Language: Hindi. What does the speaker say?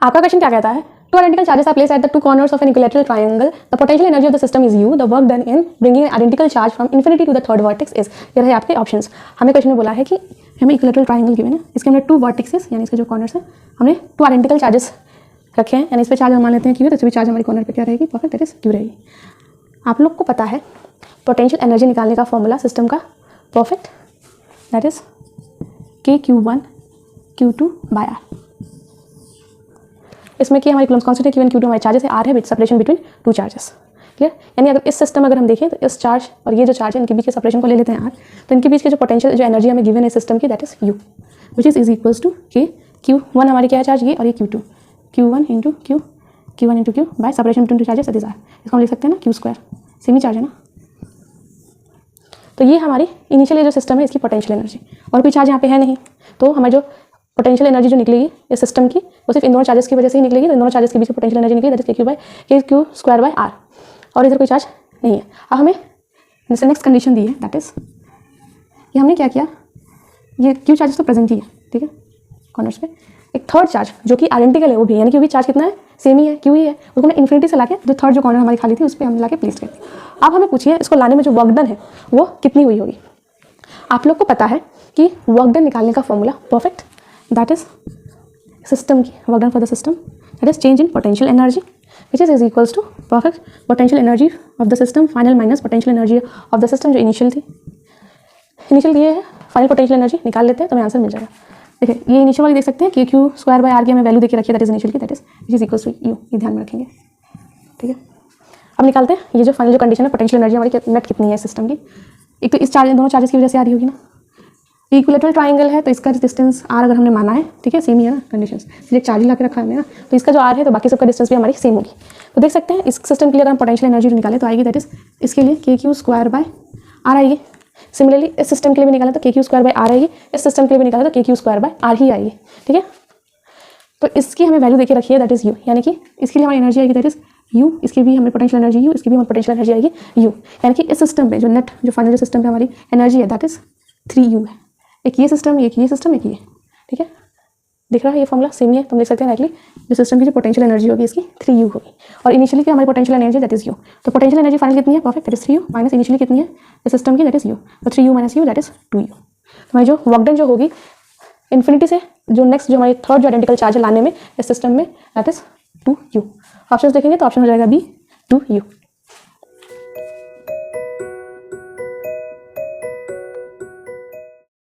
आपका क्वेश्चन क्या कहता है, two identical charges are placed at the two corners of an equilateral triangle, the potential energy of the system is U, the work done in bringing an identical charge from infinity to the third vertex is. ये रहे आपके ऑप्शंस। हमें क्वेश्चन में बोला है कि हमें इक्विलैटरल ट्रायंगल गिवन है, इसके हमने टू वर्टेक्सेस यानी इसके जो कॉर्नर्स है हमने टू आइडेंटिकल चार्जेस रखे हैं, यानी इस पर चार्ज हम मान लेते हैं क्यू, तो इस पर चार्ज हमारी कॉर्नर पे क्या रहेगी, परफेक्ट, दैट इज क्यू रहेगी। आप लोग को पता है पोटेंशियल एनर्जी निकालने का फॉर्मूला सिस्टम का, perfect, that is KQ1 Q2 by R. इसमें कि हमारी कूलम्स कांस्टेंट है, Q1 Q2 हमारे चार्जेस है, R है separation between two charges. Clear? यानी अगर इस सिस्टम अगर हम देखें तो इस चार्ज और ये जो चार्ज है इनके बीच के सेपरेशन को ले लेते हैं R, तो इनके बीच के जो पोटेंशियल जो एनर्जी हमें गिवन है सिस्टम की, that is U, which is equals to K Q1 हमारी क्या है चार्ज ये, और ये Q2, Q1 into Q, Q1 into Q bye separation between two charges, that is R। इसको हम लिख सकते हैं ना Q2, सेम ही चार्ज है ना। तो ये हमारी इनिशियल जो सिस्टम है इसकी पोटेंशियल एनर्जी, और कोई चार्ज यहाँ पे है नहीं, तो हमारी जो पोटेंशियल एनर्जी जो निकलेगी इस सिस्टम की वो सिर्फ इन दोनों चार्जेस की वजह से ही निकलेगी। तो इन दोनों चार्जेस के बीच में पोटेंशियल एनर्जी निकलेगी, that is KQ2 by R, और इधर कोई चार्ज नहीं है। अब हमें जैसे नेक्स्ट कंडीशन दी है, दैट इज ये हमने क्या किया, ये Q चार्जेस तो प्रेजेंट ही है, ठीक है, कॉर्नर्स पे। एक थर्ड चार्ज जो कि आइडेंटिकल है वो भी, यानी कि वो भी चार्ज कितना है, सेम ही है, Q ही है, उसको हमने इन्फिनिटी से लाके जो थर्ड जो कॉर्नर हमारी खाली थी उस पर हम लाके प्लेस कर दिया। अब हमें पूछिए इसको लाने में जो वर्क डन है वो कितनी हुई होगी। आप लोग को पता है कि वर्क डन निकालने का formula, perfect, that is system की work done for the system, that is change in potential energy which is equals to perfect potential energy of the system final minus potential energy of the system जो इनिशियल थी। इनिशियल ये है, फाइनल पोटेंशियल एनर्जी निकाल लेते हैं तो हमें आंसर मिल जाएगा। देखिए ये इनिशियल वाली देख सकते हैं KQ2 बाय R की हमें वैल्यू देके रखी है, दैट इज इनिशियल की, that is which is equals to U, ये ध्यान में रखेंगे, ठीक है। अब निकालते हैं ये जो फाइनल जो कंडीशन है पोटेंशियल एनर्जी हमारी नेट कितनी है सिस्टम की। एक तो इस चार्ज दोनों चार्जेस की वजह से आ रही होगी ना, इक्विलैटरल ट्रायंगल है तो इसका डिस्टेंस R अगर हमने माना है, ठीक है, सेम ही है ना कंडीशंस, एक चार्ज ला के रखा है ना, तो इसका जो R है तो बाकी सबका डिस्टेंस भी हमारी सेम होगी। तो देख सकते हैं इस सिस्टम के लिए अगर हम पोटेंशियल एनर्जी निकालें तो आएगी, दैट इज इसके लिए KQ2 बाय R आएगी। सिमिलरली इस सिस्टम के लिए भी निकालें तो KQ2 बाय R आएगी, इस सिस्टम के लिए भी निकालें तो KQ2 बाय R ही आएगी, ठीक है। तो इसकी हमें वैल्यू देके रखी है, दैट इज U, यानी कि इसके लिए हमारी एनर्जी आएगी, दैट इज U, इसकी भी हमें पोटेंशियल एनर्जी U, इसकी भी हमें पोटेंशियल एनर्जी आएगी U, यानी कि इस सिस्टम पे जो नेट जो फाइनल जो सिस्टम पे हमारी एनर्जी है दैट इज 3U है। एक ये सिस्टम, एक ये सिस्टम, एक ये, ठीक है, दिख रहा है ये फॉर्मूला सेम ही है, तो हम लिख सकते हैं डायरेक्टली जो सिस्टम की जो पोटेंशियल एनर्जी होगी इसकी 3U होगी, और इनिशियली की हमारी potential energy that is U। तो पोटेंशियल एनर्जी फाइनल कितनी है, perfect, that is 3U minus initially कितनी है इस सिस्टम की, दैट इज U, तो 3U minus U that is 2U। तो हमारी जो वर्क डन जो होगी इन्फिनिटी से जो नेक्स्ट जो हमारी थर्ड जो आइडेंटिकल चार्ज है लाने में इस सिस्टम में, दैट इज 2U। ऑप्शन देखेंगे तो ऑप्शन हो जाएगा B 2U।